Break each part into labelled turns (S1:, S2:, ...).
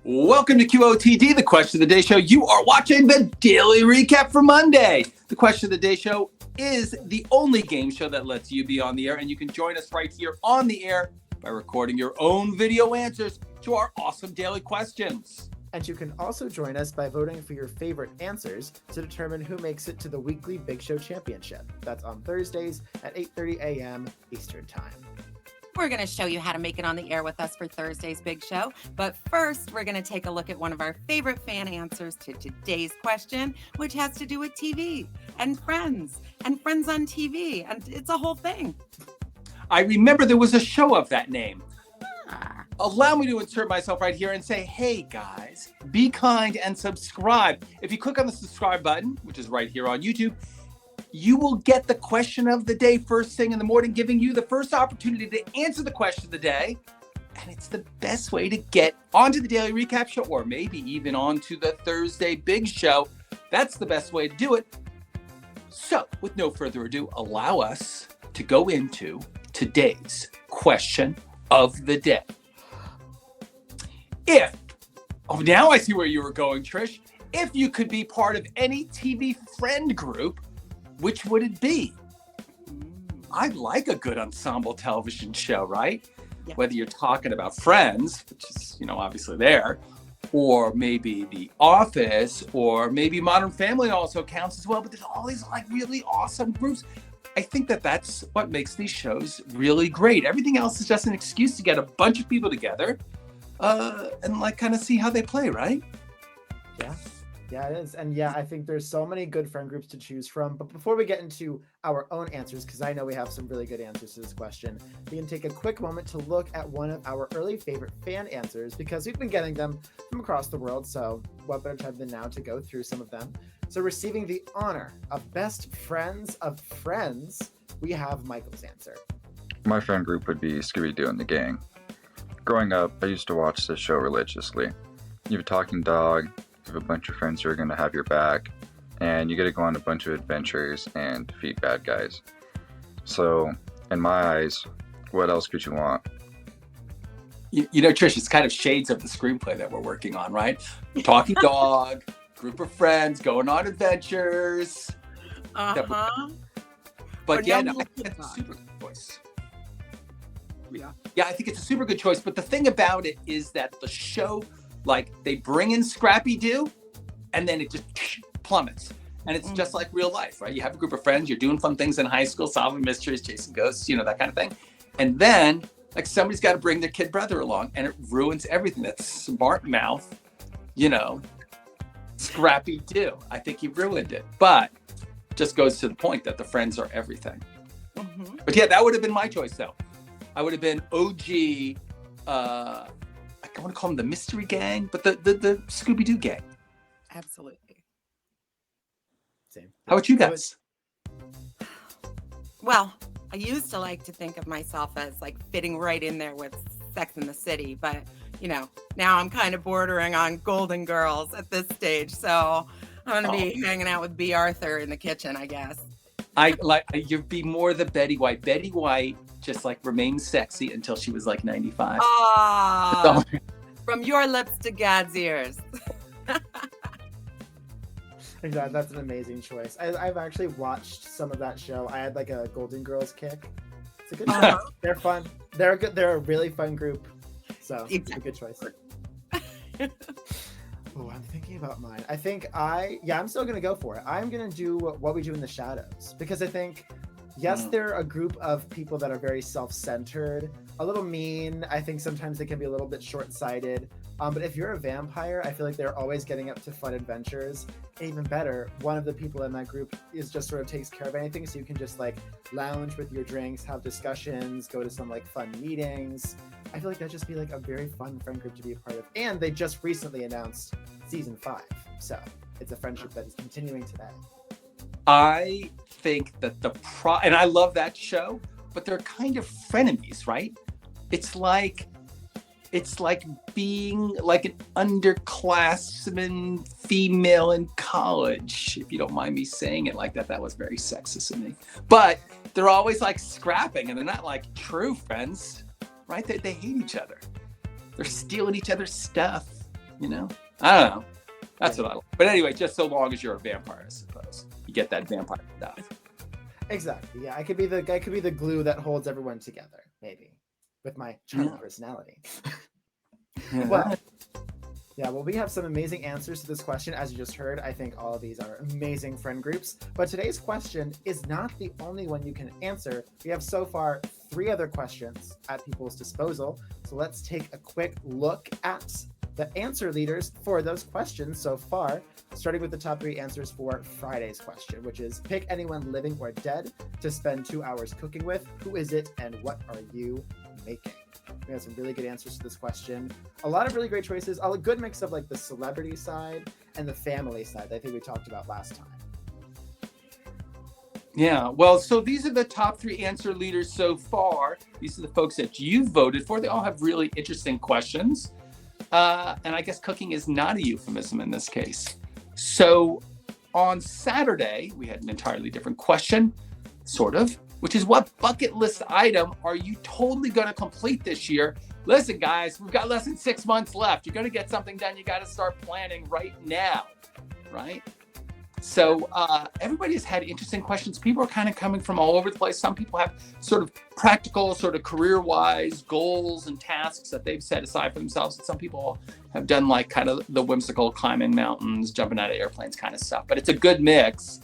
S1: Welcome to QOTD, the Question of the Day Show. You are watching the daily recap for Monday. The Question of the Day Show is the only game show that lets you be on the air, and you can join us right here on the air by recording your own video answers to our awesome daily questions.
S2: And you can also join us by voting for your favorite answers to determine who makes it to the weekly Big Show Championship. That's on Thursdays at 8:30 a.m. Eastern Time.
S3: We're going to show you how to make it on the air with us for Thursday's Big Show. But first, we're going to take a look at one of our favorite fan answers to today's question, which has to do with TV and friends on TV. And it's a whole thing.
S1: I remember there was a show of that name. Allow me to insert myself right here and say, hey guys, be kind and subscribe. If you click on the subscribe button, which is right here on YouTube, you will get the question of the day first thing in the morning, giving you the first opportunity to answer the question of the day. And it's the best way to get onto the daily recap show, or maybe even onto the Thursday Big Show. That's the best way to do it. So with no further ado, allow us to go into today's question of the day. Now I see where you were going, Trish. If you could be part of any TV friend group, which would it be? I like a good ensemble television show, right?
S3: Yeah.
S1: Whether you're talking about Friends, which is, obviously there, or maybe The Office, or maybe Modern Family also counts as well. But there's all these really awesome groups. I think that's what makes these shows really great. Everything else is just an excuse to get a bunch of people together and kind of see how they play, right?
S2: Yeah, it is. And yeah, I think there's so many good friend groups to choose from. But before we get into our own answers, because I know we have some really good answers to this question, we can take a quick moment to look at one of our early favorite fan answers, because we've been getting them from across the world. So what better time than now to go through some of them. So receiving the honor of Best Friends of Friends, we have Michael's answer.
S4: My friend group would be Scooby-Doo and the Gang. Growing up, I used to watch this show religiously. You have a talking dog, you have a bunch of friends who are going to have your back, and you get to go on a bunch of adventures and defeat bad guys. So, in my eyes, what else could you want?
S1: Trish, it's kind of shades of the screenplay that we're working on, right? Talking dog, group of friends, going on adventures.
S3: Uh-huh.
S1: But
S3: Or
S1: yeah,
S3: no,
S1: I think it's a
S3: dog.
S1: super good choice. Yeah, I think it's a super good choice. But the thing about it is that the show, they bring in Scrappy-Doo, and then it just plummets. And it's just like real life, right? You have a group of friends, you're doing fun things in high school, solving mysteries, chasing ghosts, that kind of thing. And then, somebody's got to bring their kid brother along, and it ruins everything. That smart mouth, Scrappy-Doo. I think he ruined it. But just goes to the point that the friends are everything.
S3: Mm-hmm.
S1: But yeah, that would have been my choice, though. I would have been OG, I want to call them the Mystery Gang, but the Scooby-Doo gang.
S3: Absolutely.
S2: Same.
S1: How about you guys?
S3: Well, I used to like to think of myself as fitting right in there with Sex and the City, but now I'm kind of bordering on Golden Girls at this stage. So I'm going to be hanging out with B. Arthur in the kitchen, I guess.
S1: You'd be more the Betty White. Betty White just remained sexy until she was 95.
S3: Ah, from your lips to God's ears.
S2: Exactly, that's an amazing choice. I've actually watched some of that show. I had a Golden Girls kick. It's a good show. They're fun. They're good. They're a really fun group. So it's a good choice. Oh, I'm thinking about mine. I think I'm still gonna go for it. I'm gonna do What We Do in the Shadows, because I think they're a group of people that are very self-centered, a little mean. I think sometimes they can be a little bit short-sighted. But if you're a vampire, I feel like they're always getting up to fun adventures. And even better, one of the people in that group is just sort of takes care of anything, so you can just lounge with your drinks, have discussions, go to some fun meetings. I feel like that'd just be a very fun friend group to be a part of. And they just recently announced season 5, so it's a friendship that is continuing today.
S1: I think that and I love that show, but they're kind of frenemies, right? It's like being an underclassman female in college, if you don't mind me saying it like that. That was very sexist of me. But they're always scrapping, and they're not true friends, right? They hate each other. They're stealing each other's stuff. You know, I don't know. That's what I like. But anyway, just so long as you're a vampire, I suppose you get that vampire stuff.
S2: Exactly. Yeah, I could be the glue that holds everyone together, maybe, with my charming personality. Well, yeah, well, we have some amazing answers to this question. As you just heard, I think all of these are amazing friend groups. But today's question is not the only one you can answer. We have so far 3 other questions at people's disposal. So let's take a quick look at the answer leaders for those questions so far, starting with the top 3 answers for Friday's question, which is pick anyone living or dead to spend 2 hours cooking with. Who is it and what are you making? We have some really good answers to this question. A lot of really great choices. A good mix of like the celebrity side and the family side that I think we talked about last time.
S1: Yeah, well, so these are the top 3 answer leaders so far. These are the folks that you voted for. They all have really interesting questions. And I guess cooking is not a euphemism in this case. So on Saturday, we had an entirely different question, sort of, which is what bucket list item are you totally going to complete this year? Listen, guys, we've got less than 6 months left. You're going to get something done. You got to start planning right now, right? So everybody has had interesting questions. People are kind of coming from all over the place. Some people have sort of practical, sort of career-wise goals and tasks that they've set aside for themselves. And some people have done like kind of the whimsical climbing mountains, jumping out of airplanes kind of stuff. But it's a good mix.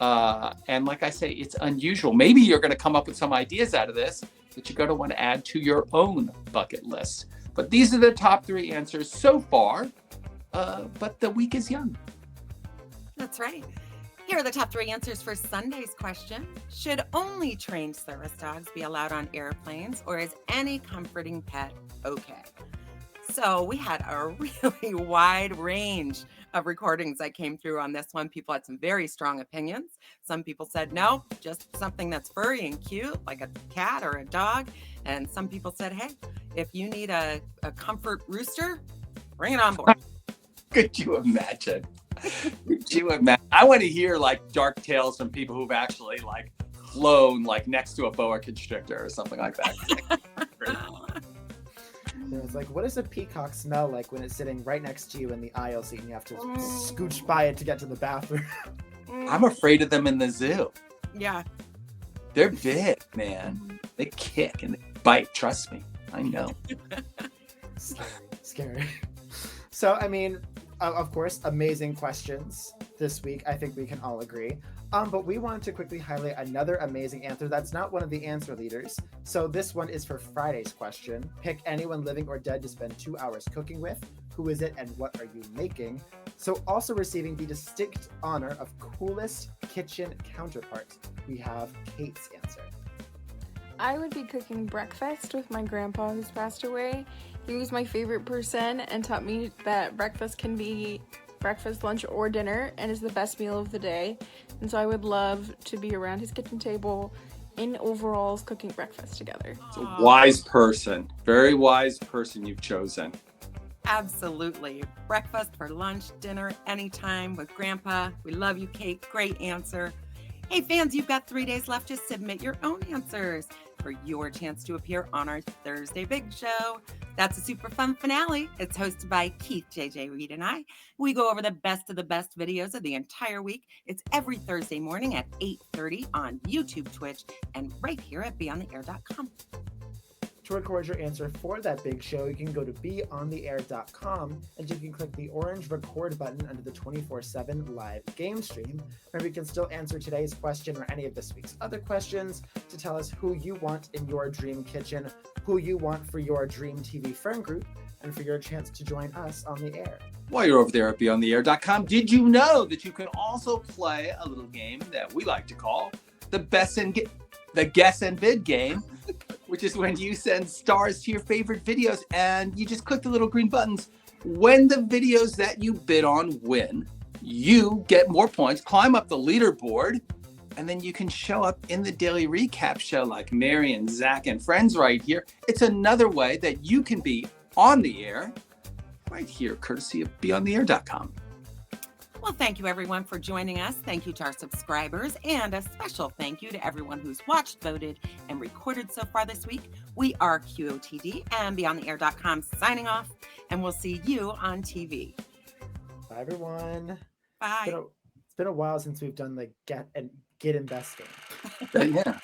S1: And like I say, it's unusual. Maybe you're going to come up with some ideas out of this that you're going to want to add to your own bucket list. But these are the top 3 answers so far. But the week is young.
S3: That's right. Here are the top 3 answers for Sunday's question. Should only trained service dogs be allowed on airplanes, or is any comforting pet okay? So we had a really wide range of recordings that came through on this one. People had some very strong opinions. Some people said no, just something that's furry and cute, like a cat or a dog. And some people said, hey, if you need a comfort rooster, bring it on board.
S1: Could you imagine? Could you imagine? I want to hear like dark tales from people who've actually like flown like next to a boa constrictor or something like that.
S2: It's like, what does a peacock smell like when it's sitting right next to you in the aisle seat and you have to scooch by it to get to the bathroom?
S1: I'm afraid of them in the zoo.
S3: Yeah.
S1: They're big, man. They kick and they bite. Trust me. I know.
S2: Scary. So, I mean, of course, amazing questions this week. I think we can all agree. But we wanted to quickly highlight another amazing answer that's not one of the answer leaders. So this one is for Friday's question. Pick anyone living or dead to spend 2 hours cooking with. Who is it and what are you making? So also receiving the distinct honor of coolest kitchen counterpart, we have Kate's answer.
S5: I would be cooking breakfast with my grandpa who's passed away. He was my favorite person and taught me that breakfast can be breakfast, lunch, or dinner and is the best meal of the day. And so I would love to be around his kitchen table in overalls cooking breakfast together.
S1: It's a wise person. Very wise person you've chosen.
S3: Absolutely. Breakfast for lunch, dinner, anytime with Grandpa. We love you, Kate. Great answer. Hey, fans, you've got 3 days left to submit your own answers for your chance to appear on our Thursday Big Show. That's a super fun finale. It's hosted by Keith, JJ, Reed, and I. We go over the best of the best videos of the entire week. It's every Thursday morning at 8:30 on YouTube, Twitch, and right here at beyondtheair.com.
S2: To record your answer for that big show, you can go to beyondtheair.com and you can click the orange record button under the 24/7 live game stream, where we can still answer today's question or any of this week's other questions to tell us who you want in your dream kitchen, who you want for your dream TV friend group, and for your chance to join us on the air.
S1: While you're over there at beyondtheair.com, did you know that you can also play a little game that we like to call the Guess and Bid game, which is when you send stars to your favorite videos and you just click the little green buttons. When the videos that you bid on win, you get more points, climb up the leaderboard, and then you can show up in the daily recap show like Mary and Zach and friends right here. It's another way that you can be on the air right here, courtesy of beyondtheair.com.
S3: Well, thank you everyone for joining us. Thank you to our subscribers, and a special thank you to everyone who's watched, voted, and recorded so far this week. We are QOTD and beyondtheair.com signing off. and we'll see you on TV.
S2: Bye, everyone.
S3: Bye.
S2: It's been a while since we've done the get investing.
S1: Yeah.